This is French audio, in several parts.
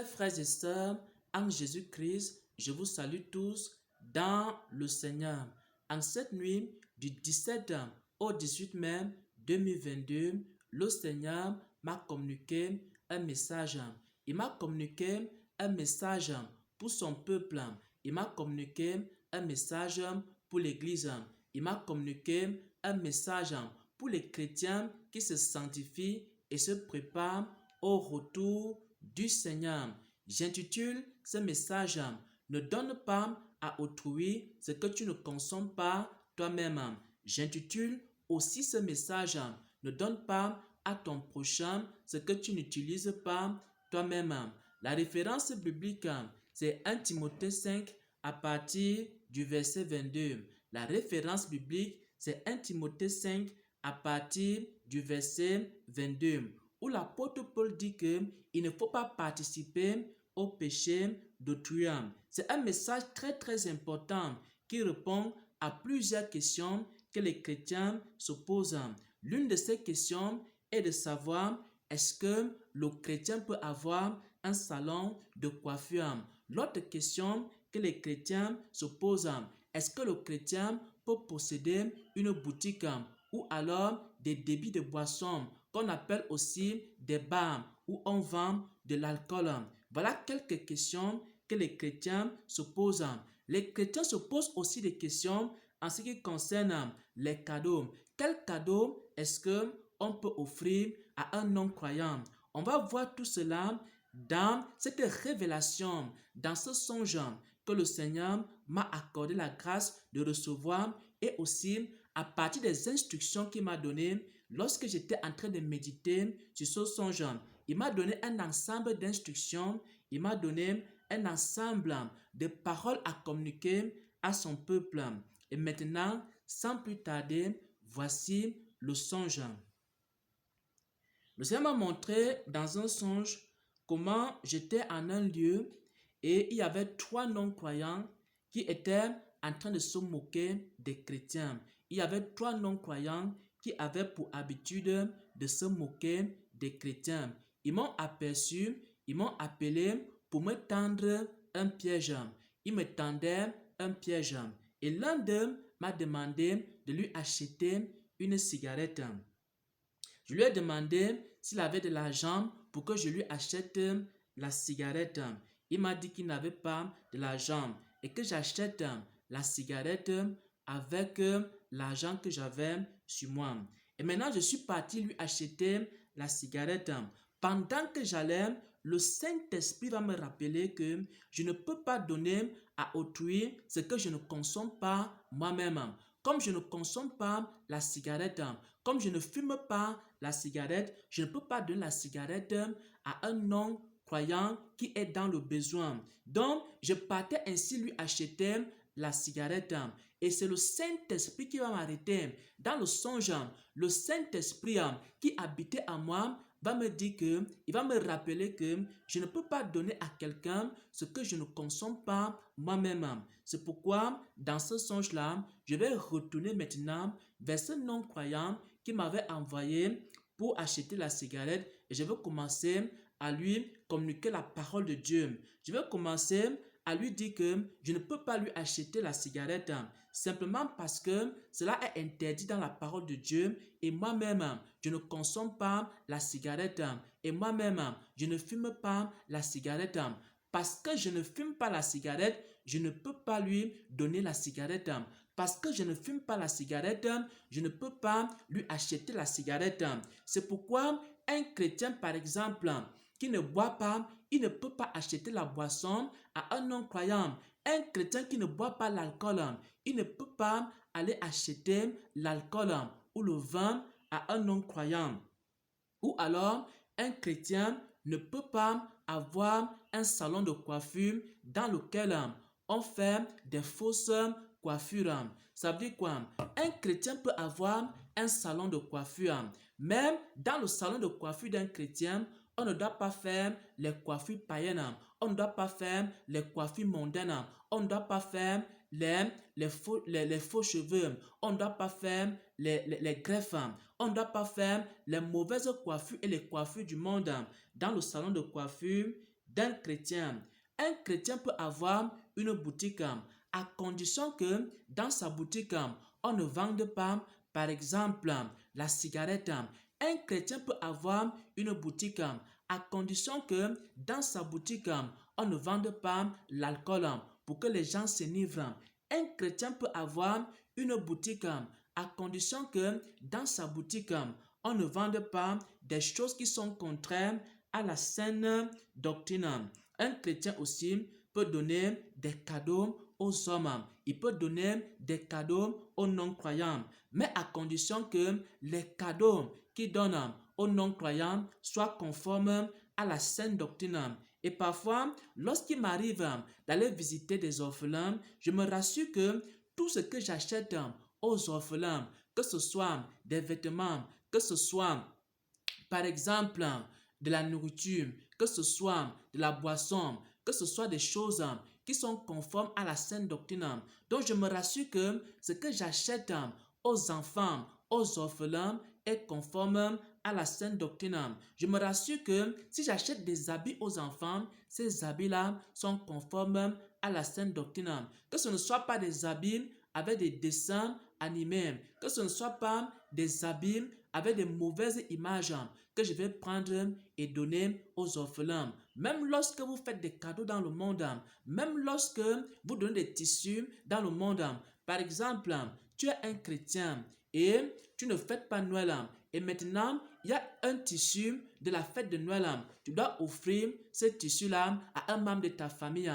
Chers frères et sœurs, en Jésus-Christ, je vous salue tous dans le Seigneur. En cette nuit du 17 au 18 mai 2022, le Seigneur m'a communiqué un message. Il m'a communiqué un message pour son peuple. Il m'a communiqué un message pour l'Église. Il m'a communiqué un message pour les chrétiens qui se sanctifient et se préparent au retour du Seigneur. J'intitule ce message Ne donne pas à autrui ce que tu ne consommes pas toi-même. J'intitule aussi ce message Ne donne pas à ton prochain ce que tu n'utilises pas toi-même. La référence biblique, c'est 1 Timothée 5 à partir du verset 22. La référence biblique, c'est 1 Timothée 5 à partir du verset 22, où l'apôtre Paul dit qu'il ne faut pas participer au péché d'autrui. C'est un message très important qui répond à plusieurs questions que les chrétiens se posent. L'une de ces questions est de savoir est-ce que le chrétien peut avoir un salon de coiffure. L'autre question que les chrétiens se posent, est-ce que le chrétien peut posséder une boutique ou alors des débits de boissons qu'on appelle aussi des bars où on vend de l'alcool. Voilà quelques questions que les chrétiens se posent. Les chrétiens se posent aussi des questions en ce qui concerne les cadeaux. Quel cadeau est-ce qu'on peut offrir à un non-croyant? On va voir tout cela dans cette révélation, dans ce songe que le Seigneur m'a accordé la grâce de recevoir et aussi à partir des instructions qu'il m'a données lorsque j'étais en train de méditer sur ce songe. Il m'a donné un ensemble d'instructions, il m'a donné un ensemble de paroles à communiquer à son peuple. Et maintenant, sans plus tarder, voici le songe. Le Seigneur m'a montré dans un songe comment j'étais en un lieu et il y avait 3 non-croyants qui étaient en train de se moquer des chrétiens. Il y avait 3 non-croyants qui avaient pour habitude de se moquer des chrétiens. Ils m'ont aperçu, ils m'ont appelé pour me tendre un piège. Ils me tendaient un piège. Et l'un d'eux m'a demandé de lui acheter une cigarette. Je lui ai demandé s'il avait de l'argent pour que je lui achète la cigarette. Il m'a dit qu'il n'avait pas de l'argent et que j'achète la cigarette avec l'argent que j'avais sur moi. Et maintenant, je suis parti lui acheter la cigarette. Pendant que j'allais, le Saint-Esprit va me rappeler que je ne peux pas donner à autrui ce que je ne consomme pas moi-même. Comme je ne consomme pas la cigarette, comme je ne fume pas la cigarette, je ne peux pas donner la cigarette à un non-croyant qui est dans le besoin. Donc, je partais ainsi lui acheter la cigarette. Et c'est le Saint-Esprit qui va m'arrêter. Dans le songe, le Saint-Esprit qui habitait en moi va me dire que, il va me rappeler que je ne peux pas donner à quelqu'un ce que je ne consomme pas moi-même. C'est pourquoi, dans ce songe-là, je vais retourner maintenant vers ce non-croyant qui m'avait envoyé pour acheter la cigarette et je vais commencer à lui communiquer la parole de Dieu. Je vais commencer à lui dire que je ne peux pas lui acheter la cigarette simplement parce que cela est interdit dans la parole de Dieu et moi-même, je ne consomme pas la cigarette et moi-même, je ne fume pas la cigarette. Parce que je ne fume pas la cigarette, je ne peux pas lui donner la cigarette. Parce que je ne fume pas la cigarette, je ne peux pas lui acheter la cigarette. C'est pourquoi un chrétien, par exemple, qui ne boit pas, il ne peut pas acheter la boisson à un non-croyant. Un chrétien qui ne boit pas l'alcool, il ne peut pas aller acheter l'alcool ou le vin à un non-croyant. Ou alors, un chrétien ne peut pas avoir un salon de coiffure dans lequel on fait des fausses coiffures. Ça veut dire quoi? Un chrétien peut avoir un salon de coiffure. Même dans le salon de coiffure d'un chrétien, on ne doit pas faire les coiffures païennes. On ne doit pas faire les coiffures mondaines. On ne doit pas faire les faux cheveux. On ne doit pas faire les greffes. On ne doit pas faire les mauvaises coiffures et les coiffures du monde. Dans le salon de coiffure, d'un chrétien. Un chrétien peut avoir une boutique à condition que dans sa boutique, on ne vende pas, par exemple, la cigarette. Un chrétien peut avoir une boutique à condition que dans sa boutique, on ne vende pas l'alcool pour que les gens s'enivrent. Un chrétien peut avoir une boutique à condition que dans sa boutique, on ne vende pas des choses qui sont contraires à la saine doctrine. Un chrétien aussi peut donner des cadeaux aux hommes. Il peut donner des cadeaux aux non-croyants, mais à condition que les cadeaux qu'il donne aux non-croyants soient conformes à la saine doctrine. Et parfois, lorsqu'il m'arrive d'aller visiter des orphelins, je me rassure que tout ce que j'achète aux orphelins, que ce soit des vêtements, que ce soit par exemple de la nourriture, que ce soit de la boisson, que ce soit des choses qui sont conformes à la saine doctrine. Donc je me rassure que ce que j'achète aux enfants, aux orphelins est conforme à la saine doctrine. Je me rassure que si j'achète des habits aux enfants, ces habits-là sont conformes à la saine doctrine. Que ce ne soit pas des habits avec des dessins animés, que ce ne soit pas des habits avec des mauvaises images que je vais prendre et donner aux orphelins. Même lorsque vous faites des cadeaux dans le monde, même lorsque vous donnez des tissus dans le monde, par exemple, tu es un chrétien et tu ne fêtes pas Noël, et maintenant, il y a un tissu de la fête de Noël, tu dois offrir ce tissu-là à un membre de ta famille.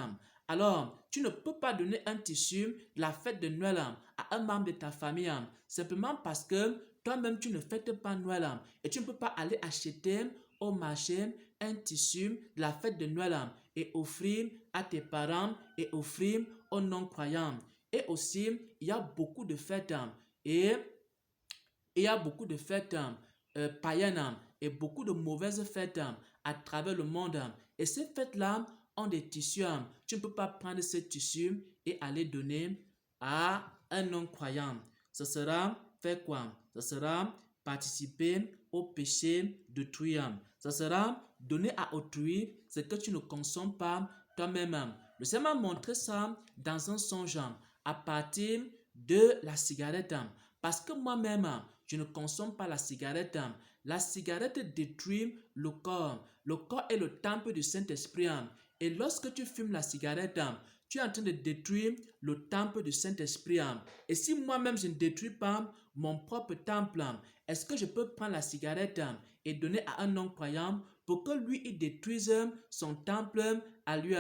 Alors, tu ne peux pas donner un tissu de la fête de Noël à un membre de ta famille, simplement parce que toi-même, tu ne fêtes pas Noël et tu ne peux pas aller acheter au marché un tissu de la fête de Noël et offrir à tes parents et offrir aux non-croyants. Et aussi, il y a beaucoup de fêtes et il y a beaucoup de fêtes païennes et beaucoup de mauvaises fêtes à travers le monde. Et ces fêtes-là ont des tissus. Tu ne peux pas prendre ces tissus et aller donner à un non-croyant. Ce sera faire quoi? Ce sera participer au péché d'autrui. Ce sera donner à autrui ce que tu ne consommes pas toi-même. Le Seigneur m'a montré ça dans un songe à partir de la cigarette. Parce que moi-même, je ne consomme pas la cigarette. La cigarette détruit le corps. Le corps est le temple du Saint-Esprit. Et lorsque tu fumes la cigarette, tu es en train de détruire le temple du Saint-Esprit. Et si moi-même je ne détruis pas mon propre temple, est-ce que je peux prendre la cigarette et donner à un non-croyant pour que lui il détruise son temple à lui?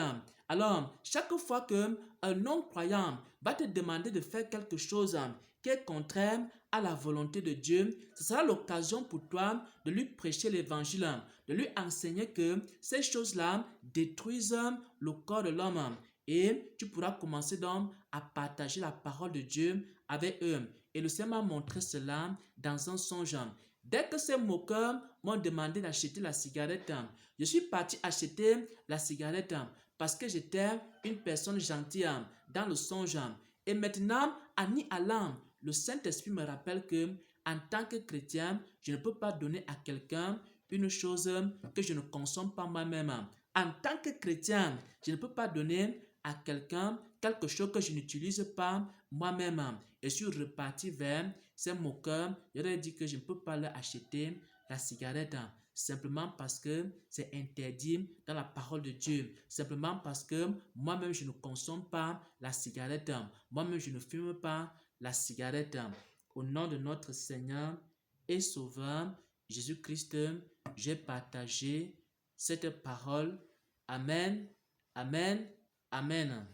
Alors, chaque fois qu'un non-croyant va te demander de faire quelque chose qui est contraire à la volonté de Dieu, ce sera l'occasion pour toi de lui prêcher l'évangile, de lui enseigner que ces choses-là détruisent le corps de l'homme. Et tu pourras commencer donc à partager la parole de Dieu avec eux. Et le Seigneur m'a montré cela dans un songe. Dès que ces moqueurs m'ont demandé d'acheter la cigarette, je suis parti acheter la cigarette parce que j'étais une personne gentille dans le songe. Et maintenant, en y allant, le Saint-Esprit me rappelle que en tant que chrétien, je ne peux pas donner à quelqu'un une chose que je ne consomme pas moi-même. En tant que chrétien, je ne peux pas donner à quelqu'un quelque chose que je n'utilise pas moi-même. Et je suis reparti vers ces moqueurs. Je leur ai dit que je ne peux pas leur acheter la cigarette simplement parce que c'est interdit dans la parole de Dieu. Simplement parce que moi-même, je ne consomme pas la cigarette. Moi-même, je ne fume pas la cigarette. Au nom de notre Seigneur et Sauveur Jésus-Christ, j'ai partagé cette parole. Amen, amen, amen.